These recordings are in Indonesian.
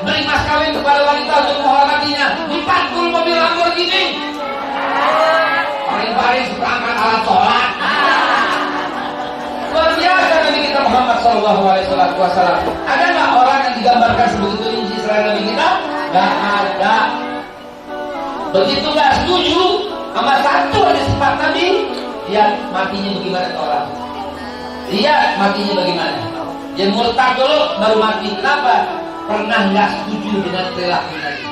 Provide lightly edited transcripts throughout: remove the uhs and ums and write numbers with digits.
beri mas kawin kepada wanita untuk menghormatinya, dipantul mobil Lamborghini. Paling-paling suka angkat alat sholat. Luar biasa Nabi kita Muhammad SAW. Ada nggak orang yang digambarkan sebegitu rinci selain Nabi kita? Nggak ada. Begitu nggak setuju sama satu aja sifat Nabi, lihat matinya bagaimana orang. Lihat matinya bagaimana. Yang murtad dulu baru mati. Kenapa? Pernah nggak setuju dengan perilaku Nabi.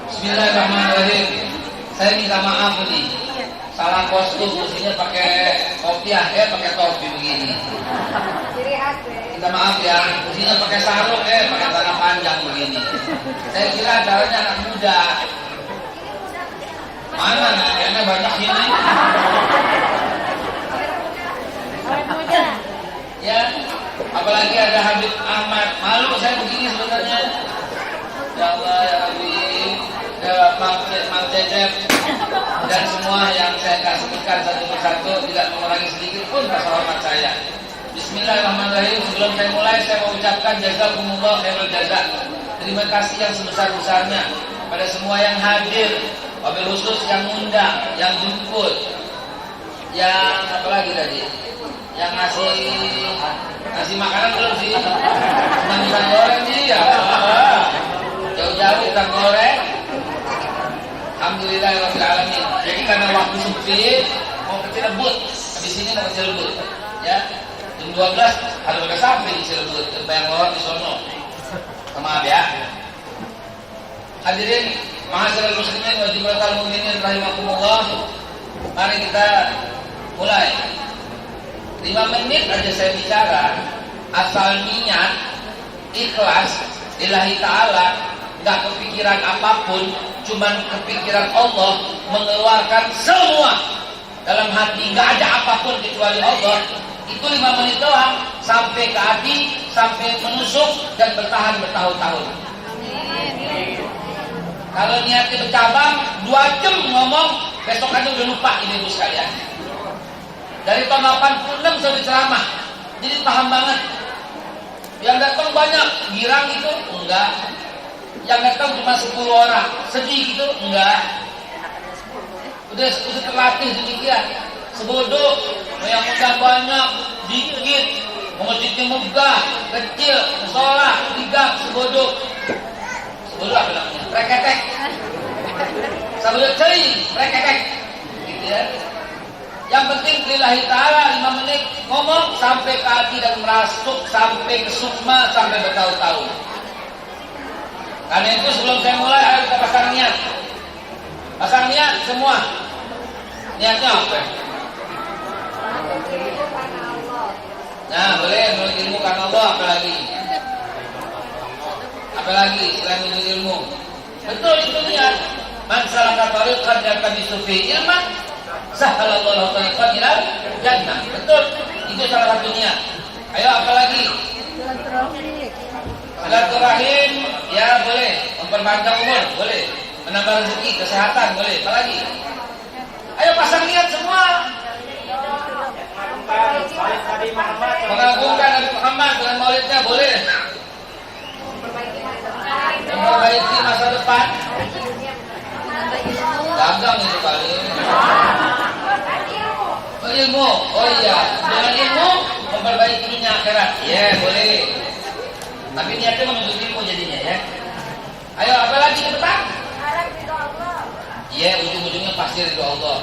Bismillahirrahmanirrahim. Saya minta maaf nih. Salah kostum, mestinya pakai kopiah, pakai topi begini. Minta maaf ya, mestinya pakai sarung, pakai celana panjang begini. Saya kira caranya anak muda. Mana kayaknya banyak ini. Ya, apalagi ada Habib Ahmad. Malu saya begini sebenarnya. Ya Allah ya Rabbi, ya Mang Cecep dan semua yang saya kasihkan satu persatu tidak mengurangi sedikit pun rasa hormat saya. Bismillahirrahmanirrahim. Sebelum saya mulai, saya mau ucapkan jazakumullah khairul jazak. Terima kasih yang sebesar-besarnya pada semua yang hadir, wabil khusus yang ngundang, yang jemput, yang apa lagi tadi, yang ngasih makanan belum sih? Senang goreng sih ya. Jauh-jauh kita goreng. Alhamdulillahirrahmanirrahim. Jadi karena waktu sempit, mau ke Cirebut. Habis ini mau ke Cirebut, ya. Jam 12 harus udah sampai di Cirebut. Yang lewat di sono. Maaf ya. Hadirin ma'asyiral muslimin wa jumlatul mu'minin rahimakumullah. Mari kita mulai. 5 menit aja saya bicara, asal niat ikhlas lillahi ta'ala, gak kepikiran apapun, cuman kepikiran Allah, mengeluarkan semua dalam hati, gak ada apapun kecuali Allah. Itu 5 menit doang, sampai ke hati, sampai menusuk dan bertahan bertahun-tahun. Kalau niatnya bercabang, 2 jam ngomong, besokannya udah lupa ini ibu sekalian. Dari tahun 86 saya ceramah, jadi paham banget. Yang datang banyak, girang itu enggak. Yang datang cuma 10 orang, sedih gitu enggak. Udah terlatih demikian. Sebodoh, yang undang banyak, dikit, masjidnya megah, kecil, musola, tiga, sebodoh. Sebodoh apa namanya? Reketek. Sebodoh ceri, reketek. Gitu ya. Yang penting lillahi ta'ala 5 menit ngomong sampai ke hati dan merasuk sampai ke sukma sampai bertahun-tahun. Karena itu sebelum saya mulai, ayo kita pasang niat. Pasang niat semua. Niatnya apa? Nah, boleh menuntut ilmu karena Allah, apalagi? Apalagi selain menuntut ilmu? Betul itu niat. Man salaka tariqan yaltamisu fihi ilman, sahalallahu tariqan ilal jannah. Betul. Itu salah satu niat. Ayo apalagi? Silaturahim, ya boleh. Memperpanjang umur, boleh. Menambah rezeki, kesehatan, boleh. Apalagi? Ayo pasang niat semua. Mengagungkan Nabi Muhammad dengan maulidnya, boleh. Memperbaiki masa depan. Dagang itu kali. Ilmu, oh iya, dengan ilmu memperbaiki dunia akhirat, ya boleh. Tapi niatnya menuntut ilmu jadinya ya. Ayo apa lagi ke depan? Iya, ujung-ujungnya pasti ridho Allah.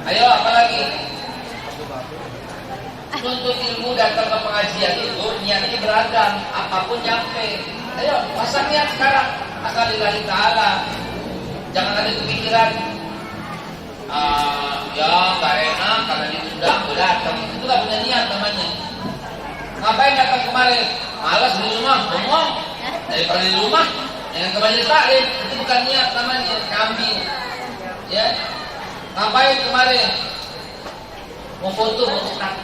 Ayo apa lagi? Nuntut ilmu datang ke pengajian itu niatnya beragam, apapun nyampe. Ayo pasang niat sekarang, asal lillahi ta'ala. Jangan ada kepikiran ya gak enak karena diundang, gue datang. Itu gak punya niat namanya. Ngapain datang kemarin? Malas di rumah, bengong. Daripada di rumah, jangan ke majelis taklim. Itu bukan niat namanya, kambing. Ya, ngapain kemarin? Mau foto, mau ustaz.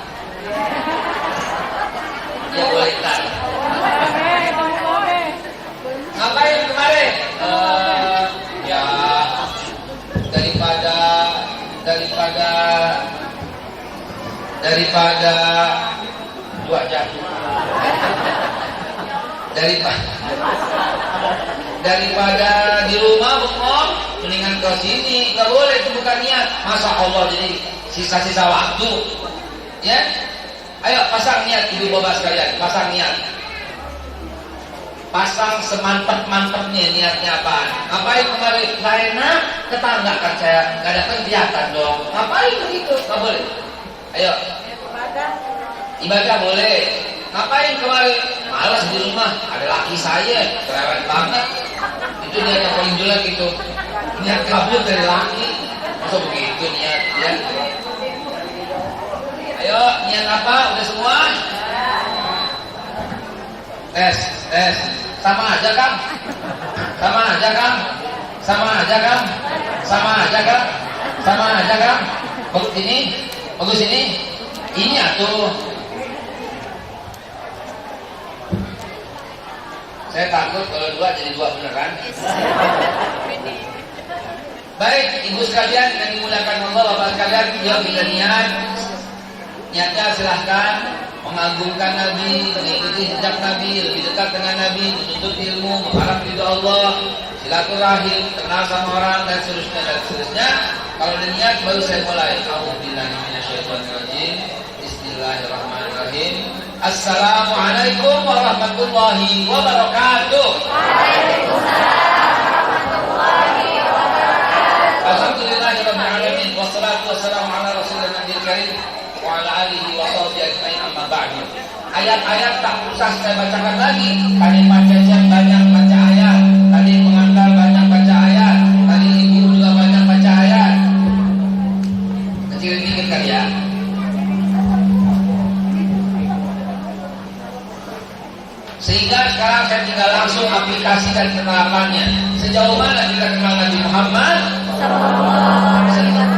Ya boleh tak. Ngapain kemarin? Ya daripada 2 jam. Daripada di rumah bengong, mendingan ke sini. Nggak boleh, itu bukan niat. Masa Allah jadi sisa-sisa waktu, ya? Ayo pasang niat, ibu bapak sekalian, pasang niat. Pasang semantep-mantepnya niatnya apaan? Ngapain kemarin? Karena tetangga kan saya nggak datang kelihatan dong. Ngapain begitu? Nggak boleh. Ayo. Ibadah boleh. Ngapain kemarin? Malas di rumah, ada laki saya, cerewet banget. Itu niat yang paling jelek itu. Niat kabur dari laki. Masa begitu niat ya? Ayo, niat apa? Udah semua? Tes. Sama aja kan? Sama aja kan? Bagus ini. Ini atuh. Saya takut kalau 2 jadi 2 beneran. Baik, ibu sekalian yang dimuliakan Allah, bapak sekalian, yuk kita niatnya silahkan mengagungkan Nabi, mengikuti jejak Nabi, lebih dekat dengan Nabi, menuntut ilmu, mengharap ridho Allah, silaturahim, kenal sama orang dan seterusnya. Kalau ada niat baru saya mulai. A'udzubillahi minasyaitonirrajim. Bismillahirrahmanirrahim. Assalamualaikum warahmatullahi wabarakatuh. Waalaikumsalam warahmatullahi wabarakatuh. Alhamdulillahirabbil alamin wassalatu wassalamu ala rasulil nabiyil karim wa ala alihi wa sahbihi ajmain, amma ba'du. Ayat-ayat tak usah saya bacakan lagi. Tadi Pak Cecep banyak baca ayat, tadi pengantar banyak baca ayat, tadi ibu juga banyak baca ayat. Kecilin dikit kali ya. Sehingga sekarang saya tinggal langsung aplikasikan penerapannya. Sejauh mana kita kenal Nabi Muhammad sallallahu alaihi wasallam.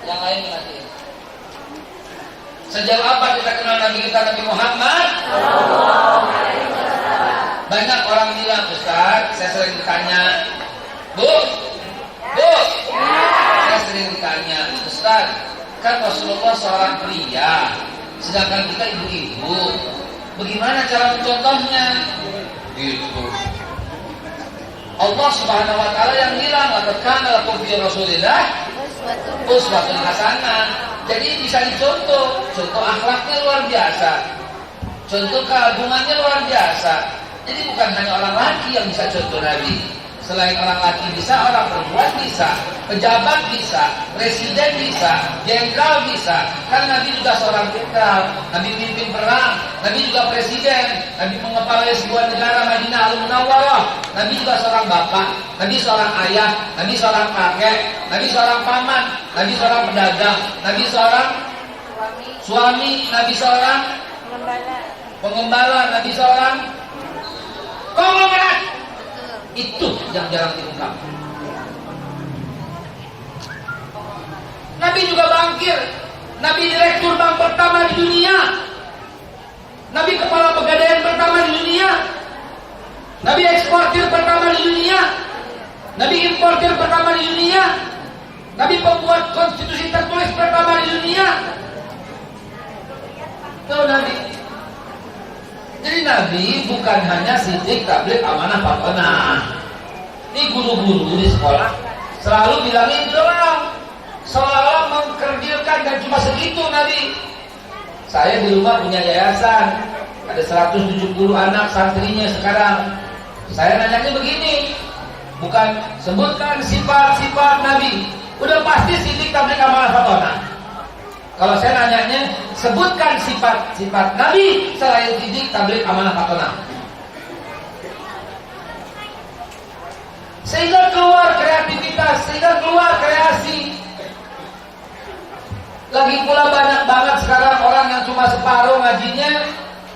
Yang lain nanti. Sejauh apa kita kenal Nabi kita Nabi Muhammad sallallahu alaihi wasallam. Banyak orang bilang, Ustaz, saya sering ditanya, Bu, saya sering ditanya, Ustaz, kan Rasulullah seorang pria, sedangkan kita ibu-ibu, bagaimana cara mencontohnya? Gitu. Allah Subhanahu Wa Taala yang bilang, laqad kana lakum fi Rasulillah uswatun hasanah. Jadi bisa dicontoh, contoh akhlaknya luar biasa, contoh keagungannya luar biasa. Jadi bukan hanya orang laki yang bisa contoh Nabi. Selain orang laki bisa, orang perempuan bisa, pejabat bisa, presiden bisa, jenderal bisa. Kan Nabi juga seorang jenderal, Nabi pimpin perang, Nabi juga presiden, Nabi mengepalai sebuah negara Madinah Al-Munawwarah, Nabi juga seorang bapak, Nabi seorang ayah, Nabi seorang kakek, Nabi seorang paman, Nabi seorang pedagang, Nabi seorang suami, Nabi seorang pengembala, Nabi seorang konglomerat. Itu yang jarang diungkap. Nabi juga bankir, Nabi direktur bank pertama di dunia, Nabi kepala pegadaian pertama di dunia, Nabi eksportir pertama di dunia, Nabi importir pertama di dunia, Nabi pembuat konstitusi tertulis pertama di dunia. Tahu Nabi. Jadi Nabi bukan hanya sidik, tabligh, amanah, patonah. Ini guru-guru di sekolah selalu bilangin doang, seolah-olah mengkerdilkan, dan cuma segitu Nabi. Saya di rumah punya yayasan, ada 170 anak santrinya sekarang. Saya nanyanya begini, bukan sebutkan sifat-sifat Nabi, udah pasti sidik, tabligh, amanah, patonah. Kalau saya nanyanya, sebutkan sifat-sifat Nabi selain sidik, tabligh, amanah, patonah. Sehingga keluar kreativitas, sehingga keluar kreasi. Lagi pula banyak banget sekarang orang yang cuma separuh ngajinya,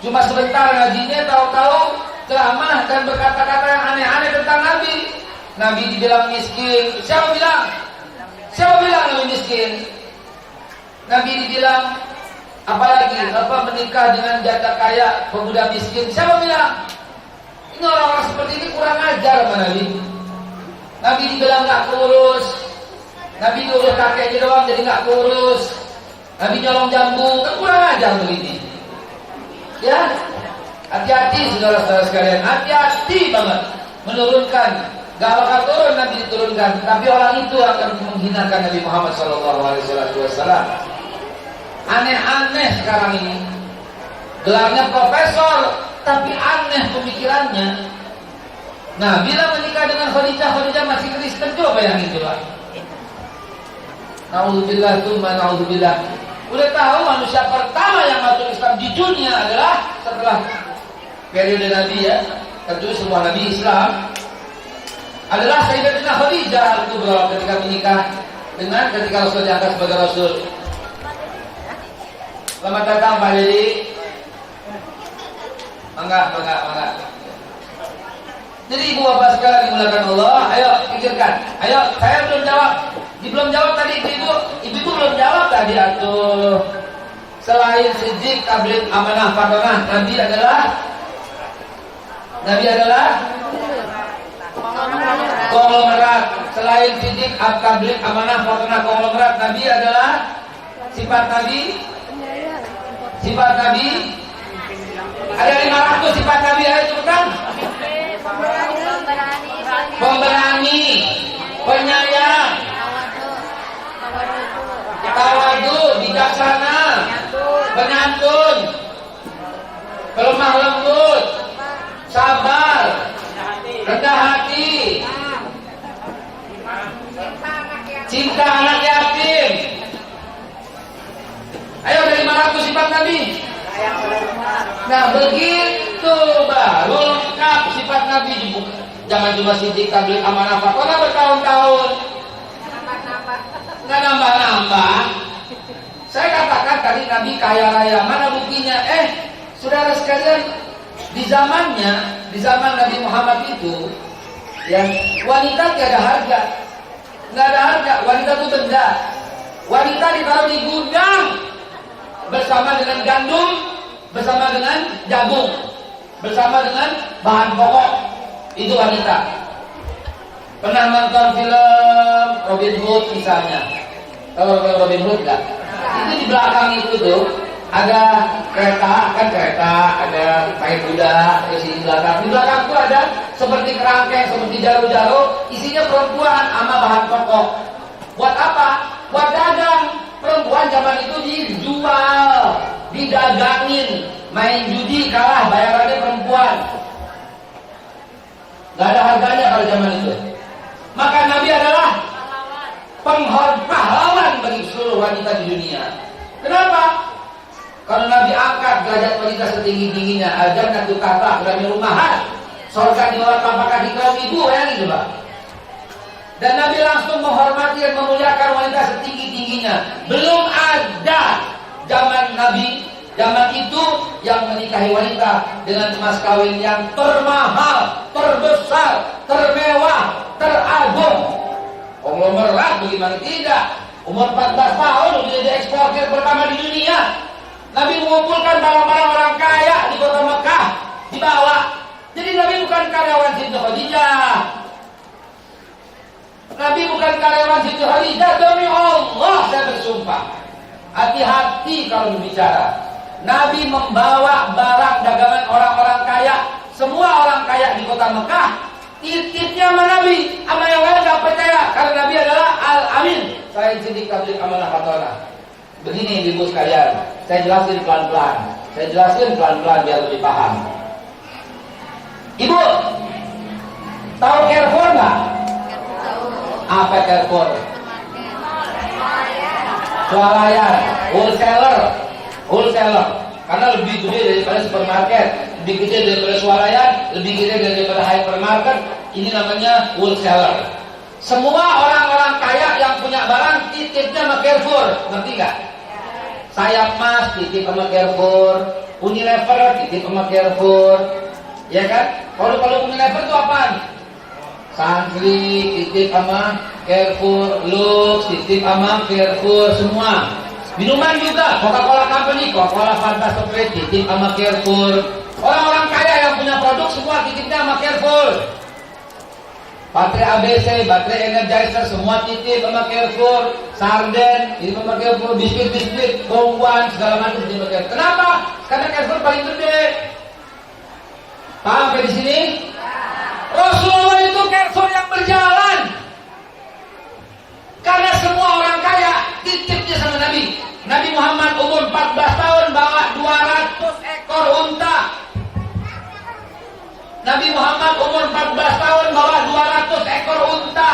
cuma sebentar ngajinya, tahu-tahu ceramah dan berkata-kata yang aneh-aneh tentang Nabi. Nabi dibilang miskin. Siapa bilang? Siapa bilang Nabi miskin? Nabi dibilang apalagi menikah dengan janda kaya, pemuda miskin. Siapa bilang? Ini orang-orang seperti ini kurang ajar sama Nabi. Nabi dibilang nggak kurus, Nabi diurus kakeknya doang jadi nggak kurus, Nabi nyolong jambu, kan kurang ajar begini. Ya, hati-hati saudara-saudara sekalian, hati-hati banget menurunkan. Gak bakal turun Nabi diturunkan, tapi orang itu akan menghinakan Nabi Muhammad SAW. Aneh-aneh sekarang ini, gelarnya profesor, tapi aneh pemikirannya. Nah, bila menikah dengan Khadijah masih Kristen, coba bayangin coba. Naudzubillah tsumma naudzubillah. Udah tahu manusia pertama yang masuk Islam di dunia adalah setelah periode Nabi ya, tentu semua Nabi Islam adalah Sayyidatina Khadijah al-Kubra ketika menikah dengan ketika Rasul diangkat sebagai Rasul. Selamat datang Pak Dedi. Mangga. Jadi ibu bapak sekalian dimuliakan Allah, ayo pikirkan. Ayo, saya belum jawab. Belum jawab tadi ibu belum jawab tadi atuh. Selain Siddiq, Tabligh, Amanah, Fatonah, Nabi adalah konglomerat. Selain Siddiq, Tabligh, Amanah, Fatonah, konglomerat, Nabi adalah sifat Nabi. Ada 500 sifat Nabi, ayo cepetan. Pemberani, penyayang, tawadu, bijaksana, penyantun, lemah lembut, sabar, rendah hati, cinta anak yatim. Ayo dari 500 sifat Nabi. Nah begitu baru lengkap sifat Nabi dibuka. Jangan cuma Siddiq, Tabligh, Amanah, Fatonah bertahun-tahun nggak nambah-nambah. Saya katakan tadi Nabi kaya raya, mana buktinya? Saudara sekalian, di zaman Nabi Muhammad itu ya, wanita tidak ada harga, wanita itu benda. Wanita ditaruh di gudang bersama dengan gandum, bersama dengan jagung, bersama dengan bahan pokok. Itu wanita. Pernah nonton film Robin Hood misalnya? Tahu Robin Hood nggak? Itu di belakang itu tuh ada kereta, ada pakai kuda, terus di belakang. Di belakang itu ada seperti kerangkeng, seperti jaru-jaru, isinya perempuan sama bahan pokok. Buat apa? Buat dagang. Perempuan zaman itu dijual, didagangin, main judi kalah, bayarannya perempuan. Gak ada harganya pada zaman itu. Maka Nabi adalah pahlawan bagi seluruh wanita di dunia. Kenapa? Kalau Nabi angkat derajat wanita setinggi-tingginya, al-jannatu tahta aqdami rummahat. Surga di bawah telapak kaki kaum ibu, bayangin coba. Dan Nabi langsung menghormati dan memuliakan wanita setinggi-tingginya. Belum ada zaman Nabi, zaman itu yang menikahi wanita dengan emas kawin yang termahal, terbesar, termewah, teragung. Konglomerat bagaimana tidak? Umur 14 tahun sudah jadi eksportir pertama di dunia. Nabi mengumpulkan barang-barang orang kaya di kota Mekah, dibawa. Jadi Nabi bukan karyawan Siti Khadijah. Nabi bukan karyawan Siti Khadijah, demi Allah saya bersumpah. Hati-hati kalau berbicara. Nabi membawa barang dagangan orang-orang kaya, semua orang kaya di kota Mekah, titipnya sama Nabi. Sama yang lain gak percaya, karena Nabi adalah Al-Amin. Saya Siddiq, Tabligh, Amanah, Fatonah. Begini ibu sekalian, saya jelasin pelan-pelan biar lebih paham. Ibu, tahu Carrefour nggak? Apa Carrefour? Swalayan, wholesaler. Karena lebih gede daripada supermarket, lebih gede daripada swalayan, lebih gede daripada hypermarket. Ini namanya wholesaler. Semua orang-orang kaya yang punya barang titipnya sama Carrefour, ngerti nggak? Sayap Mas titip sama Carrefour, Unilever titip sama Carrefour, ya kan? Kalau Unilever itu apaan? Santri titip sama Carrefour, Lux titip sama Carrefour, semua. Minuman juga, Coca-Cola Company, Coca-Cola Fanta Sprite titip sama Carrefour. Orang-orang kaya yang punya produk semua titipnya sama Carrefour. Baterai ABC, baterai Energizer, semua titip sama Carrefour, sarden, ini sama Carrefour, biskuit, bongguan, segala macam di Carrefour. Kenapa? Karena Carrefour paling gede. Paham sampai di sini? Rasulullah itu Carrefour yang berjalan. Karena semua orang kaya titipnya sama Nabi. Nabi Muhammad umur 14 tahun bawa 200 ekor unta. Nabi Muhammad umur 14 tahun bawa 200 ekor unta.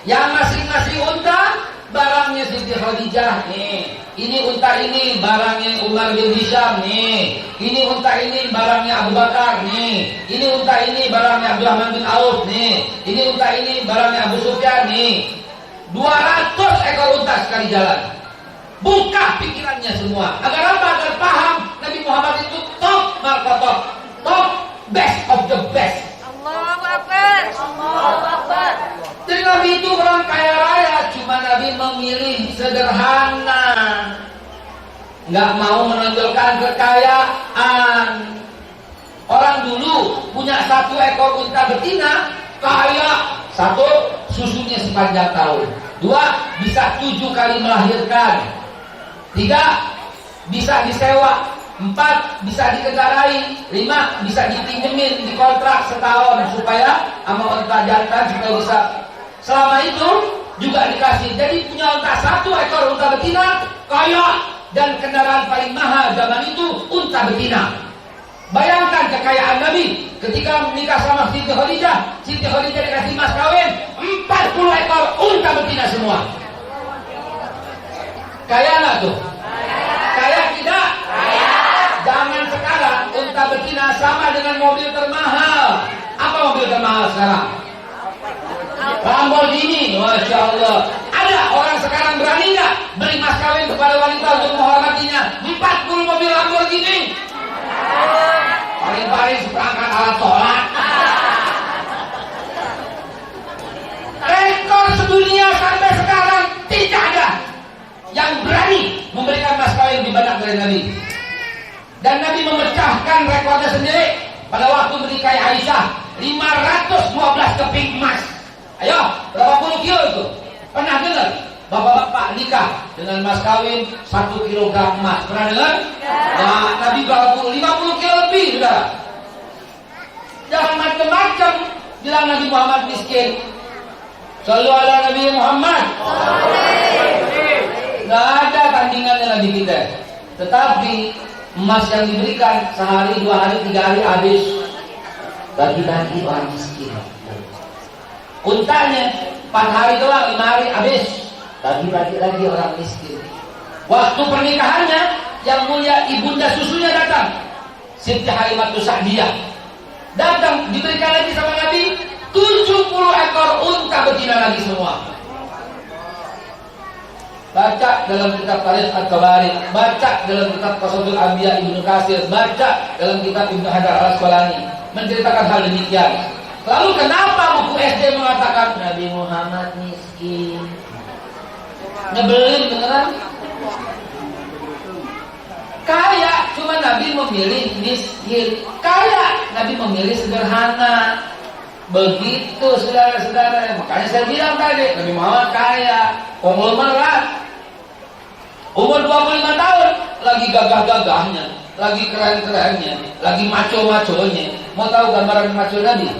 Yang masing-masing unta barangnya Siti Khadijah nih. Ini unta ini barangnya Umar bin Hisham nih. Ini unta ini barangnya Abu Bakar nih. Ini unta ini barangnya Abdurrahman bin Auf nih. Ini unta ini barangnya Abu Sufyan nih. 200 ekor unta sekali jalan. Buka pikirannya semua. Agar apa? Agar paham Nabi Muhammad itu top markotop. Top best of the best. Allahu Akbar. Allahu Akbar. Jadi Nabi itu orang kaya raya, cuma Nabi memilih sederhana, nggak mau menonjolkan kekayaan. Orang dulu punya 1 ekor unta betina, kaya. 1, susunya sepanjang tahun. 2, bisa 7 kali melahirkan. 3, bisa disewa. 4, bisa dikendarai. 5, bisa dipinjemin, dikontrak setahun supaya sama unta jantan supaya bisa. Selama itu juga dikasih. Jadi punya unta 1 ekor unta betina, kaya. Dan kendaraan paling mahal zaman itu unta betina. Bayangkan kekayaan Nabi ketika menikah sama Siti Khadijah. Siti Khadijah dikasih mas kawin 40 ekor unta betina semua. Kaya nggak tuh? Kaya tidak? Zaman sekarang unta betina sama dengan mobil termahal. Apa mobil termahal sekarang? Lamborghini. Masya Allah. Ada orang sekarang berani nggak beri mas kawin kepada wanita untuk menghormatinya 40 mobil Lamborghini? Paling-paling seperangkat alat sholat. Rekor sedunia sampai sekarang tidak ada yang berani memberikan mas kawin lebih banyak dari Nabi. Dan Nabi memecahkan rekornya sendiri pada waktu menikahi Aisyah 512 keping emas. Ayo, berapa puluh kilo itu? Pernah dengar? Bapak-bapak nikah dengan mas kawin 1 kilogram emas. Pernah dengar? Nah, Nabi berapa puluh? 50 kilo lebih, saudara. Jangan macam-macam bilang Nabi Muhammad miskin. Shallu ala Nabi Muhammad. Gak ada tandingannya Nabi kita. Tetapi emas yang diberikan sehari, 2 hari, 3 hari habis. Bagi-bagi orang miskin. Untanya 4 hari doang, 5 hari habis. Bagi-bagi lagi orang miskin. Waktu pernikahannya yang mulia ibunda susunya datang, Siti Halimatus Sa'diyah datang, diberikan lagi sama Nabi 70 ekor unta betina lagi semua. Baca dalam kitab Tarikh At-Tabari, baca dalam kitab Qasasul Anbiya Ibnu Katsir, baca dalam kitab Ibnu Hajar Al-Asqalani menceritakan hal demikian. Lalu kenapa buku SD mengatakan Nabi Muhammad miskin? Nyebelin beneran. Kaya, cuma Nabi memilih miskin. Kaya, Nabi memilih sederhana. Begitu saudara-saudara. Makanya saya bilang tadi, Nabi Muhammad kaya, konglomerat. Umur 25 tahun, lagi gagah-gagahnya, lagi keren-kerennya, lagi maco-maconya. Mau tahu gambaran maco Nabi?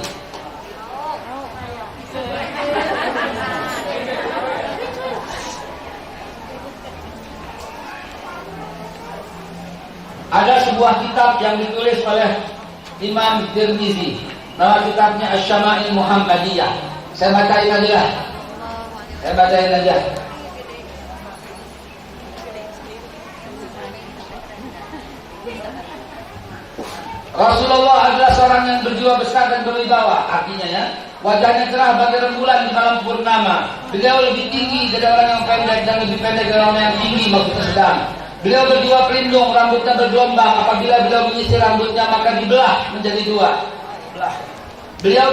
Ada sebuah kitab yang ditulis oleh Imam Tirmizi. Nama kitabnya Asy-Syama'il Muhammadiyah. Saya bacain aja lah. Rasulullah adalah seorang yang berjiwa besar dan berwibawa. Artinya ya, wajahnya cerah bagai rembulan di malam purnama. Beliau lebih tinggi dari orang yang pendek dan lebih pendek dari orang yang tinggi, maksudnya sedang. Beliau berjiwa pelindung, rambutnya bergelombang. Apabila beliau menyisir rambutnya maka dibelah menjadi 2. Beliau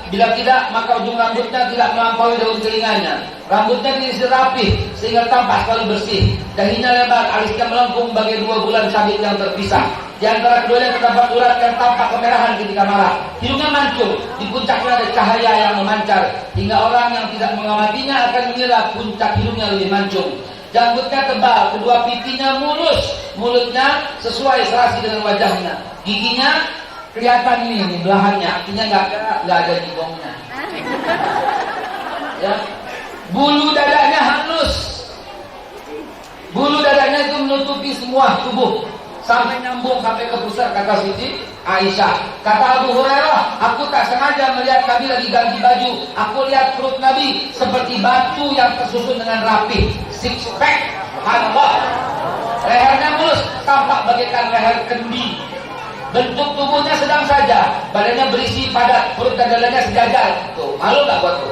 bila tidak maka ujung rambutnya tidak melampaui daun telinganya. Rambutnya diisir rapi sehingga tampak sekali bersih. Dahinya lebar, alisnya melengkung bagai 2 bulan sabit yang terpisah. Di antara keduanya terdapat urat yang tampak kemerahan ketika marah. Hidungnya mancung, di puncaknya ada cahaya yang memancar, hingga orang yang tidak mengamatinya akan mengira puncak hidungnya lebih mancung. Janggutnya tebal, kedua pipinya mulus, mulutnya sesuai serasi dengan wajahnya. Giginya kelihatan ini belahannya, artinya nggak ada jigongnya. Ya. Bulu dadanya halus. Bulu dadanya itu menutupi semua tubuh sampai nyambung sampai ke pusar, kata Siti Aisyah. Kata Abu Hurairah, aku tak sengaja melihat Nabi lagi ganti baju. Aku lihat perut Nabi seperti batu yang tersusun dengan rapi, six pack. Subhanallah. Lehernya mulus, tampak bagaikan leher kendi. Bentuk tubuhnya sedang saja, badannya berisi padat, perut dan dadanya sejajar. Tuh, malu gak buat tuh?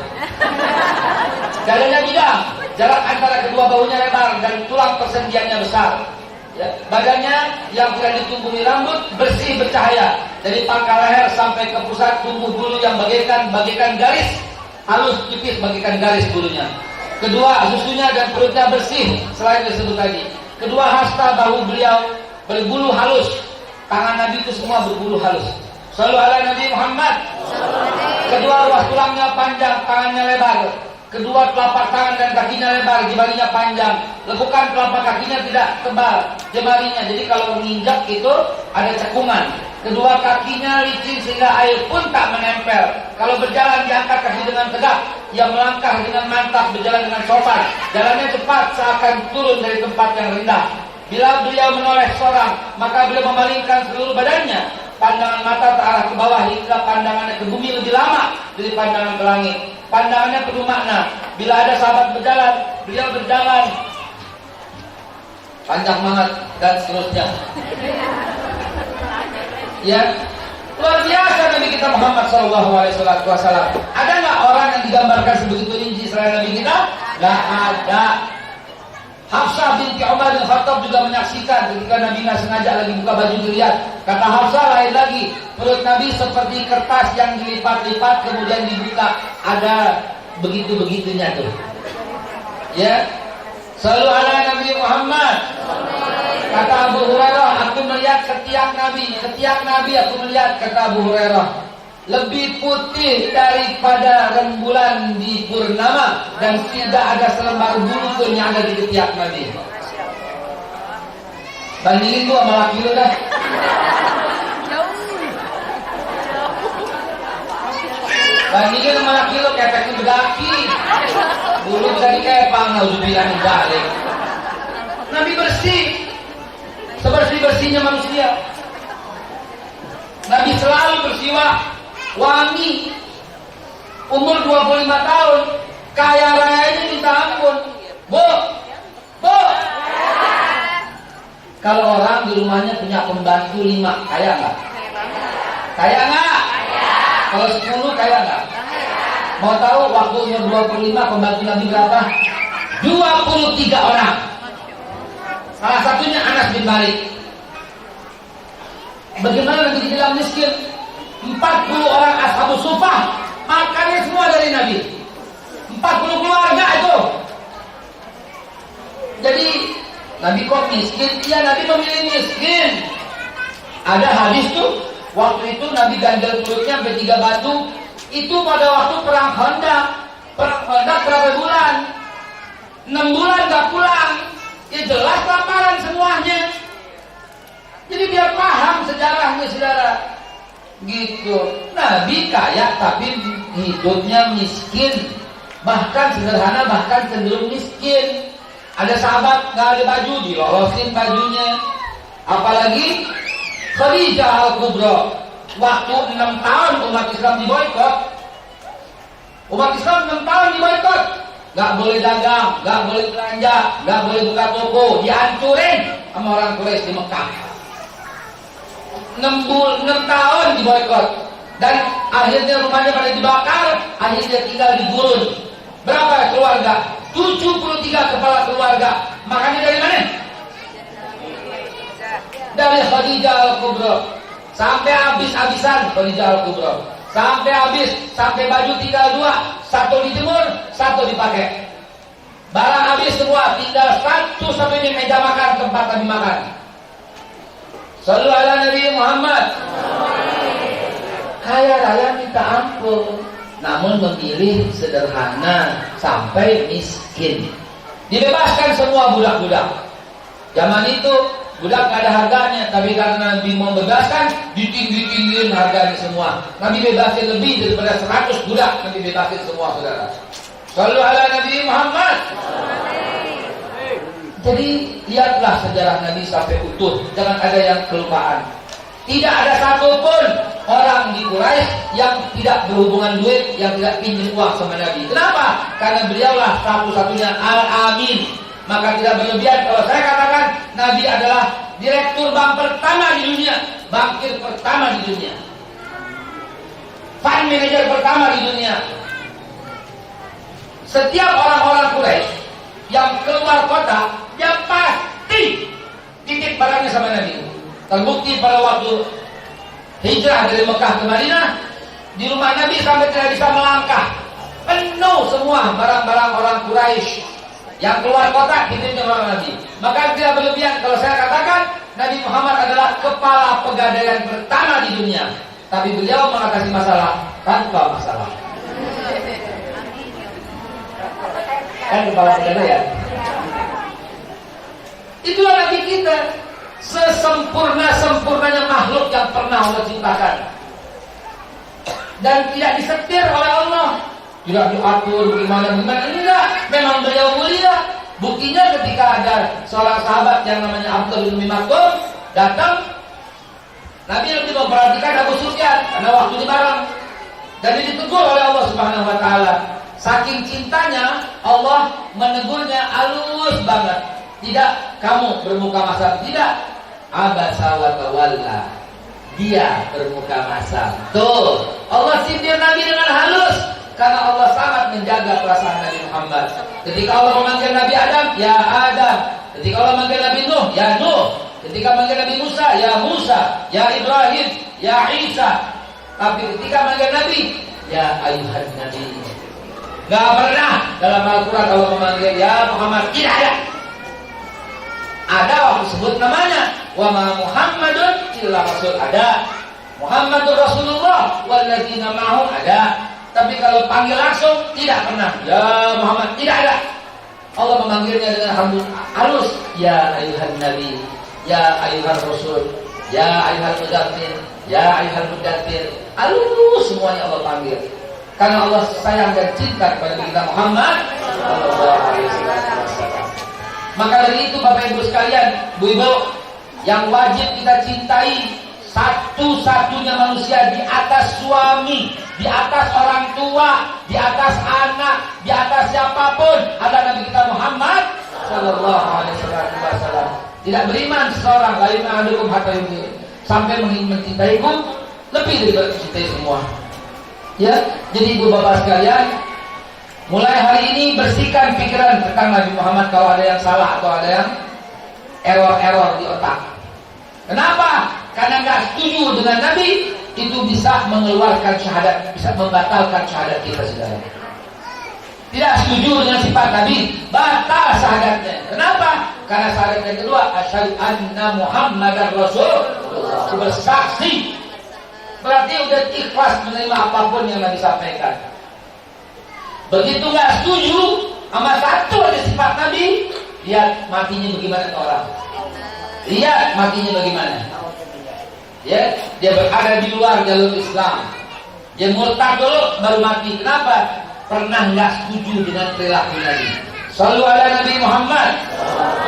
Dadanya bidang, jarak antara kedua bahunya lebar dan tulang persendiannya besar. Ya, badannya yang tidak ditumbuhi rambut bersih bercahaya. Dari pangkal leher sampai ke pusat tumbuh bulu yang bagaikan garis, halus tipis bagaikan garis bulunya. Kedua, susunya dan perutnya bersih selain disebut tadi. Kedua hasta bahu beliau berbulu halus. Tangan Nabi itu semua berbulu halus. Shallu ala Nabi Muhammad. Kedua ruas tulangnya panjang, tangannya lebar. Kedua telapak tangan dan kakinya lebar, jemarinya panjang. Lekukan telapak kakinya tidak tebal, jemarinya. Jadi kalau menginjak itu ada cekungan. Kedua kakinya licin sehingga air pun tak menempel. Kalau berjalan diangkat kaki dengan tegak. Ia melangkah dengan mantap, berjalan dengan sopan. Jalannya cepat seakan turun dari tempat yang rendah. Bila beliau menoleh seorang, maka beliau memalingkan seluruh badannya. Pandangan mata terarah ke bawah hingga pandangannya ke bumi lebih lama dari pandangan ke langit. Pandangannya penuh makna. Bila ada sahabat berjalan, beliau berjalan panjang banget dan seterusnya. Ya, luar biasa Nabi kita Muhammad SAW. Ada nggak orang yang digambarkan sebegitu rinci selain Nabi kita? Nggak ada. Hafsah binti Umar bin Khattab juga menyaksikan ketika Nabi nggak sengaja lagi buka baju dilihat. Kata Hafsah lain lagi, perut Nabi seperti kertas yang dilipat-lipat kemudian dibuka. Ada begitu-begitunya tuh. Ya, selalu ala Nabi Muhammad. Kata Abu Hurairah, aku melihat ketiak Nabi aku melihat, kata Abu Hurairah, lebih putih daripada rembulan di purnama dan tidak ada selembar bulu pun yang ada di ketiak Nabi. Bandingin gua sama laki lu dah. Bandingin sama laki lu kayak teknik bedaki. Bulu bisa dikepang, nauzubillah min dzalik. Nabi bersih, sebersih-bersihnya manusia. Nabi selalu bersiwak, wangi. Umur 25 tahun, kaya rayanya minta ampun. Bu. Kalau orang di rumahnya punya pembantu 5, kaya nggak? Kaya nggak? Kalau 10 kaya nggak? Mau tahu waktu umur 25 pembantu Nabi berapa? 23 orang. Salah satunya Anas bin Malik. Bagaimana Nabi dibilang miskin? 40 orang ashabus sufah, makannya semua dari Nabi. 40 keluarga itu. Jadi Nabi kok miskin? Ya Nabi memilih miskin. Ada hadis tuh, waktu itu Nabi ganjel perutnya sampai 3 batu. Itu pada waktu perang Khandaq. Perang Khandaq berapa bulan? 6 bulan gak pulang. Ya jelas laparan semuanya. Jadi biar paham sejarahnya saudara. Gitu. Nabi kaya tapi hidupnya miskin. Bahkan sederhana, bahkan cenderung miskin. Ada sahabat gak ada baju, dilolosin bajunya. Apalagi Khadijah Al-Kubra. Waktu 6 tahun umat Islam diboikot. Umat Islam 6 tahun diboikot. Gak boleh dagang, gak boleh belanja, gak boleh buka toko. Dihancurin sama orang Quraisy di Mekah. 6 tahun diboikot. Dan akhirnya rumahnya pada dibakar. Akhirnya tinggal di gurun. Berapa keluarga? 73 kepala keluarga. Makannya dari mana? Dari Khadijah Al-Kubra. Sampai habis-habisan Khadijah Al-Kubra. Sampai habis, sampai baju tinggal 2. Satu dijemur, satu dipakai. Barang habis semua, tinggal satu sampai di meja makan tempat Nabi makan. Shallu ala Nabi Muhammad. Kaya raya minta ampun, namun memilih sederhana sampai miskin. Dibebaskan semua budak-budak. Zaman itu budak gak ada harganya, tapi karena Nabi mau bebaskan, ditinggi-tinggiin harganya semua. Nabi bebasin lebih daripada 100 budak, Nabi bebasin semua, saudara. Shallu ala Nabi Muhammad. Jadi lihatlah sejarah Nabi sampai utuh, jangan ada yang kelupaan. Tidak ada satupun orang di Quraisy yang tidak berhubungan duit, yang tidak pinjam uang sama Nabi. Kenapa? Karena beliaulah satu-satunya Al-Amin. Maka tidak berlebihan kalau saya katakan Nabi adalah direktur bank pertama di dunia, bankir pertama di dunia, fund manager pertama di dunia. Setiap orang-orang Quraisy yang keluar kota, dia pasti titip barangnya sama Nabi. Terbukti pada waktu hijrah dari Mekah ke Madinah, di rumah Nabi sampai tidak bisa melangkah, penuh semua barang-barang orang Quraisy yang keluar kota titipnya sama Nabi. Maka tidak berlebihan kalau saya katakan Nabi Muhammad adalah kepala pegadaian pertama di dunia, tapi beliau mengatasi masalah tanpa masalah. Kan kepala pegadaian. Itulah Nabi kita, sesempurna-sempurnanya makhluk yang pernah Allah ciptakan, dan tidak disetir oleh Allah, tidak diatur bagaimana-bagaimana. Enggak, memang beliau mulia. Buktinya ketika ada seorang sahabat yang namanya Abdullah bin Maktum datang, Nabi lebih memperhatikan Abu Sufyan karena waktu bareng, dan ditegur oleh Allah Subhanahu wa taala. Saking cintanya Allah menegurnya halus banget. Tidak kamu bermuka masam, tidak. Abasa wa tawalla, dia bermuka masam. Tuh, Allah sindir Nabi dengan halus karena Allah sangat menjaga perasaan Nabi Muhammad. Ketika Allah memanggil Nabi Adam, ya Adam. Ketika Allah memanggil Nabi Nuh, ya Nuh. Ketika memanggil Nabi Musa, ya Musa. Ya Ibrahim, ya Isa. Tapi ketika memanggil Nabi, ya ayuhan Nabi. Gak pernah dalam Al-Quran Allah memanggil ya Muhammad, tidak ada. Ada waktu sebut namanya, wa ma Muhammadun illa rasul, ada. Muhammadur Rasulullah walladzina ma'ahu, ada. Tapi kalau panggil langsung tidak pernah. Ya Muhammad, tidak ada. Allah memanggilnya dengan halus, ya ayuhan Nabi, ya ayuhan Rasul, ya ayuhan Mudaththir, ya ayuhan Mudaththir. Halus semuanya Allah panggil. Karena Allah sayang dan cinta kepada kita Muhammad sallallahu alaihi wasallam. Maka dari itu Bapak Ibu sekalian, Bu Ibu, yang wajib kita cintai satu-satunya manusia di atas suami, di atas orang tua, di atas anak, di atas siapapun adalah Nabi kita Muhammad sallallahu alaihi wasallam. Tidak beriman seseorang lain ahadukum hatta yu'min, sampai mencintaiku lebih daripada mencintai semua. Ya, jadi Ibu Bapak sekalian, mulai hari ini bersihkan pikiran tentang Nabi Muhammad kalau ada yang salah atau ada yang error-error di otak. Kenapa? Karena nggak setuju dengan Nabi, itu bisa mengeluarkan syahadat, bisa membatalkan syahadat kita, saudara. Tidak setuju dengan sifat Nabi, batal syahadatnya. Kenapa? Karena syahadat yang kedua, asyhadu anna Muhammadar Rasulullah, bersaksi. Berarti udah ikhlas menerima apapun yang Nabi sampaikan. Begitu nggak setuju sama satu aja sifat Nabi, lihat matinya bagaimana orang. Lihat matinya bagaimana. Ya, dia berada di luar jalur Islam. Dia murtad dulu baru mati. Kenapa? Pernah nggak setuju dengan perilaku Nabi. Shallu ala Nabi Muhammad.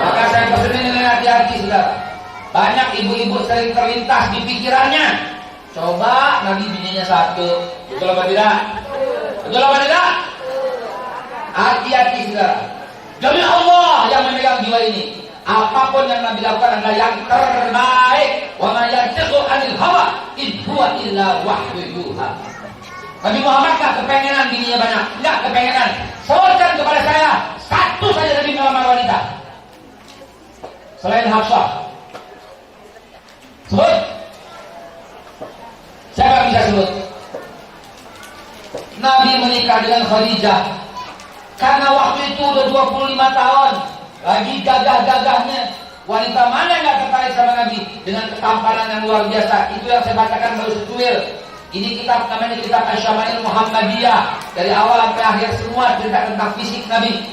Maka saya pesan dengan hati-hati, saudara. Banyak ibu-ibu sering terlintas di pikirannya. Coba Nabi bininya satu, betul apa tidak? Betul apa tidak? Hati-hati, saudara. Demi Allah yang memegang jiwa ini, apapun yang Nabi lakukan adalah yang terbaik. Wa ma yantiqu 'anil hawa in huwa illa wahyu yuha. Nabi Muhammad gak kepengenan bininya banyak, enggak kepengenan. Sebutkan kepada saya satu saja Nabi melamar wanita selain Hafsah. Sebut. Siapa bisa sebut? Nabi menikah dengan Khadijah karena waktu itu udah 25 tahun, lagi gagah-gagahnya. Wanita mana yang gak tertarik sama Nabi dengan ketampanan yang luar biasa? Itu yang saya bacakan baru secuil. Ini kitab namanya kitab Asy-Syama'il Muhammadiyah. Dari awal sampai akhir semua cerita tentang fisik Nabi.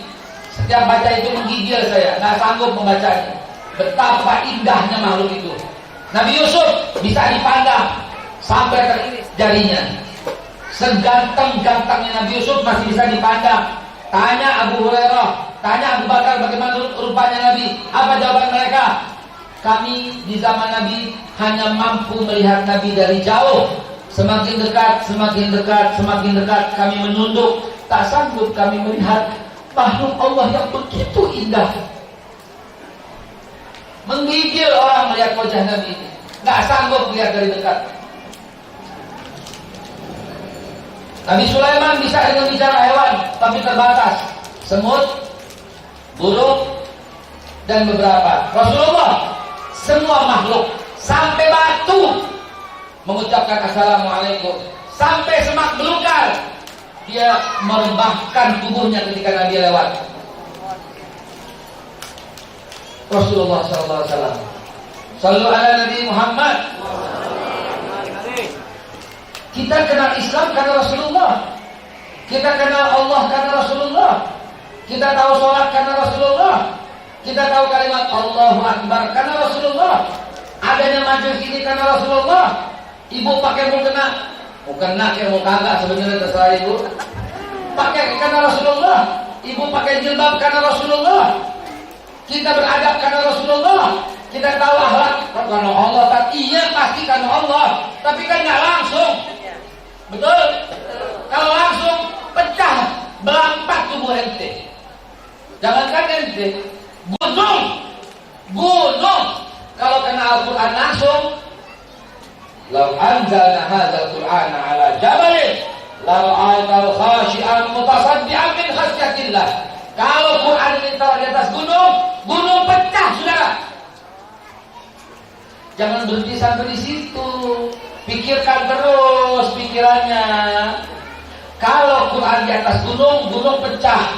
Setiap baca itu menggigil saya, nggak sanggup membacanya. Betapa indahnya makhluk itu. Nabi Yusuf bisa dipandang sampai teriris jarinya. Seganteng-gantengnya Nabi Yusuf masih bisa dipandang. Tanya Abu Hurairah, tanya Abu Bakar bagaimana rupanya Nabi. Apa jawaban mereka? Kami di zaman Nabi hanya mampu melihat Nabi dari jauh. Semakin dekat, semakin dekat, semakin dekat kami menunduk. Tak sanggup kami melihat makhluk Allah yang begitu indah. Menggigil orang melihat wajah Nabi ini. Gak sanggup melihat dari dekat. Nabi Sulaiman bisa dengan bicara hewan, tapi terbatas. Semut, burung, dan beberapa. Rasulullah, semua makhluk, sampai batu mengucapkan Assalamualaikum. Sampai semak belukar, dia merebahkan tubuhnya ketika Nabi lewat. Rasulullah SAW. Sallu ala Nabi Muhammad. Kita kenal Islam karena Rasulullah. Kita kenal Allah karena Rasulullah. Kita tahu sholat karena Rasulullah. Kita tahu kalimat Allahu Akbar karena Rasulullah. Adanya majelis ini karena Rasulullah. Ibu pakai mukena kayak mau kagak sebenarnya terserah ibu. Pakai karena Rasulullah. Ibu pakai jilbab karena Rasulullah. Kita beradab karena Rasulullah. Kita tahu akhlak karena Allah. Iya pasti karena Allah. Tapi kan nggak langsung. Betul? Kalau langsung pecah belampak tubuh ente. Jangankan ente, gunung. Kalau kena Al-Quran langsung, lau anzalna hadzal Qur'ana ala jabalin la ra'aitahu khashi'an mutasaddian min khasyatillah. Kalau Quran ini taruh di atas gunung pecah, saudara. Jangan berhenti sampai di situ. Pikirkan terus pikirannya. Kalau Quran di atas gunung pecah,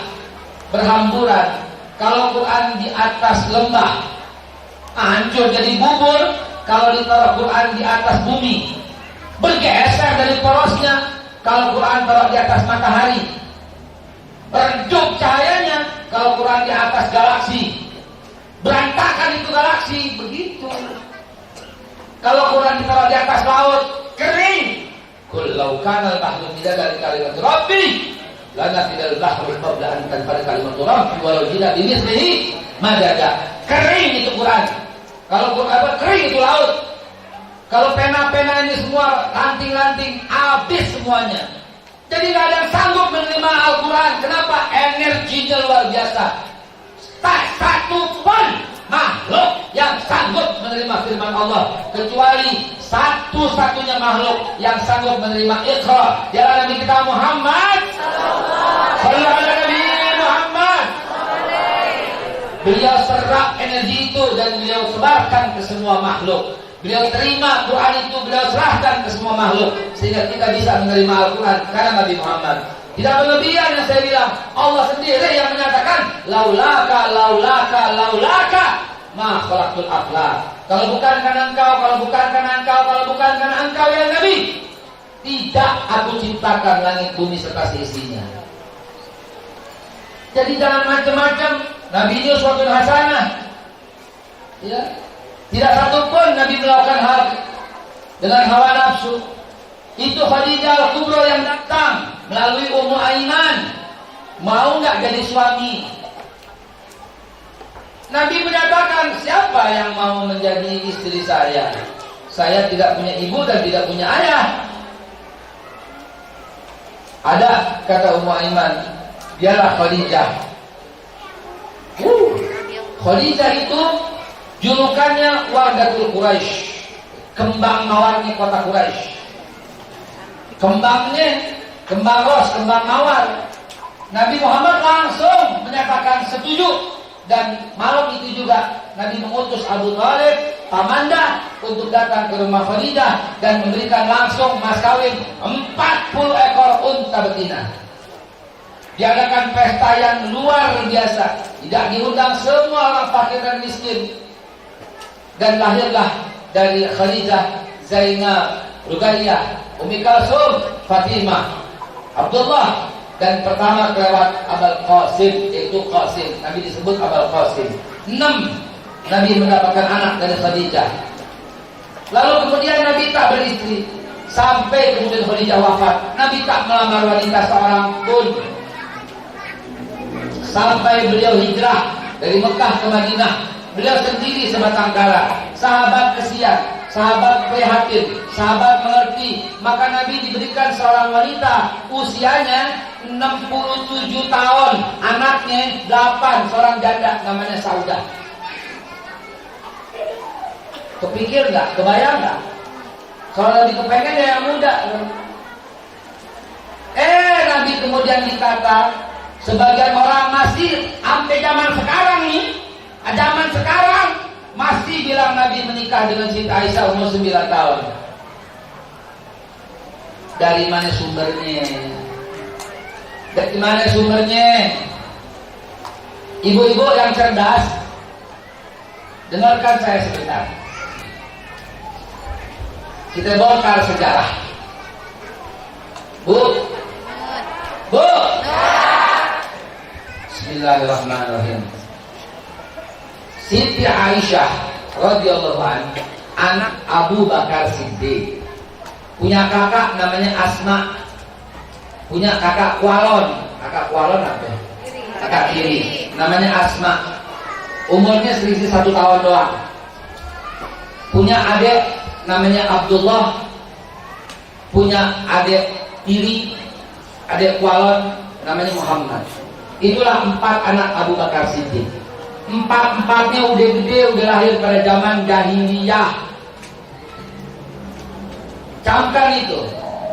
berhamburan. Kalau Quran di atas lembah, hancur jadi bubur. Kalau ditaruh Quran di atas bumi, bergeser dari porosnya. Kalau Quran taruh di atas matahari, redup cahayanya. Kalau Quran di atas galaksi, berantakan itu galaksi. Begitu. Kalau Quran ditaruh di atas laut, kering. Qul law kana al-bahru midadan li kalimati rabbi lanafidal bahru qabla an tanfada kalimatu rabbi walau jina bimithlihi madada. Kering itu Quran. Kalau Quran kering itu laut. Kalau pena-pena ini semua lanting-lanting, habis semuanya. Jadi nggak ada yang sanggup menerima Al-Quran. Kenapa? Energinya luar biasa. Tak satu pun makhluk yang sanggup menerima firman Allah, kecuali satu-satunya makhluk yang sanggup menerima Iqra, ialah Nabi kita Muhammad sallallahu alaihi Muhammad. Beliau serap energi itu dan beliau sebarkan ke semua makhluk. Beliau terima Quran itu, beliau serahkan ke semua makhluk, sehingga kita bisa menerima Al-Quran karena Nabi Muhammad. Tidak berlebihan yang saya bilang. Allah sendiri yang menyatakan laulaka ma khalaqtul aflaq. Kalau bukan karena engkau, kalau bukan karena engkau, kalau bukan karena engkau ya Nabi, tidak aku ciptakan langit bumi serta seisinya. Jadi jangan macam-macam. Nabi ini uswatun hasanah. Ya. Tidak satupun Nabi melakukan hal dengan hawa nafsu. Itu Khadijah Al-Kubra yang datang melalui Ummu Aiman. Mau nggak jadi suami? Nabi menyatakan, siapa yang mau menjadi istri saya? Saya tidak punya ibu dan tidak punya ayah. Ada, kata Ummu Aiman, dialah Khadijah. Khadijah itu julukannya Wardatul Quraisy, kembang mawarnya kota Quraisy. Kembangnya, kembang ros, kembang mawar. Nabi Muhammad langsung menyatakan setuju. Dan malam itu juga Nabi mengutus Abu Thalib, Pamanda, untuk datang ke rumah Khadijah dan memberikan langsung mas kawin 40 ekor unta betina. Diadakan pesta yang luar biasa. Tidak diundang semua orang fakir dan miskin. dan lahirlah dari Khadijah, Zainab, Ruqayyah, Ummi Kalsum, Fatimah, Abdullah, dan pertama kelewat Abul Qasim, yaitu Qasim. Nabi disebut Abul Qasim. 6 Nabi mendapatkan anak dari Khadijah. Lalu kemudian Nabi tak beristri sampai kemudian Khadijah wafat. Nabi tak melamar wanita seorang pun sampai beliau hijrah dari Mekah ke Madinah. Beliau sendiri sebatang kara, sahabat kesian, sahabat prihatin, sahabat mengerti. Maka Nabi diberikan seorang wanita, usianya 67 tahun, anaknya 8, seorang janda namanya Saudah. Kepikir nggak? Kebayang nggak? Kalau Nabi kepengen ya yang muda. Nabi kemudian dikata, sebagian orang masih sampai zaman sekarang nih, zaman sekarang masih bilang Nabi menikah dengan Siti Aisyah umur 9 tahun. Dari mana sumbernya? Dari mana sumbernya? Ibu-ibu yang cerdas, dengarkan saya sebentar. Kita bongkar sejarah. Bu, Bismillahirrahmanirrahim. Siti Aisyah radhiyallahu anha, anak Abu Bakar Siddiq, punya kakak namanya Asma, punya kakak kualon. Kakak kualon apa? Kakak kiri, namanya Asma. Umurnya selisih 1 tahun doang. Punya adik namanya Abdullah, punya adik tiri, adik kualon namanya Muhammad. Itulah 4 anak Abu Bakar Siddiq. 4-4-nya udah gede, udah lahir pada zaman jahiliyah. Camkan itu,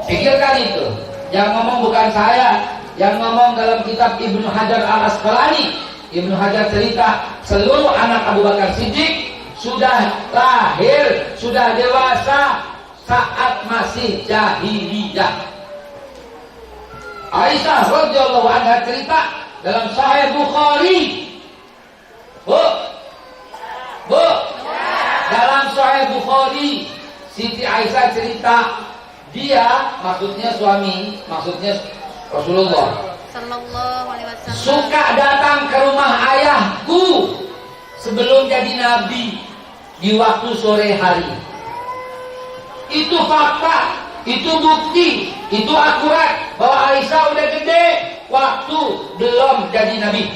pikirkan itu. Yang ngomong bukan saya, yang ngomong dalam kitab Ibnu Hajar Al-Asqalani. Ibnu Hajar cerita seluruh anak Abu Bakar Siddiq sudah lahir, sudah dewasa saat masih jahiliyah. Aisyah radhiyallahu anha cerita dalam Sahih Bukhari. Bu, dalam Sahih Bukhari, Siti Aisyah cerita, dia, maksudnya suami, maksudnya Rasulullah Sallallahu alaihi wasallam, suka datang ke rumah ayahku sebelum jadi nabi di waktu sore hari. Itu fakta, itu bukti, itu akurat bahwa Aisyah udah gede waktu belum jadi nabi.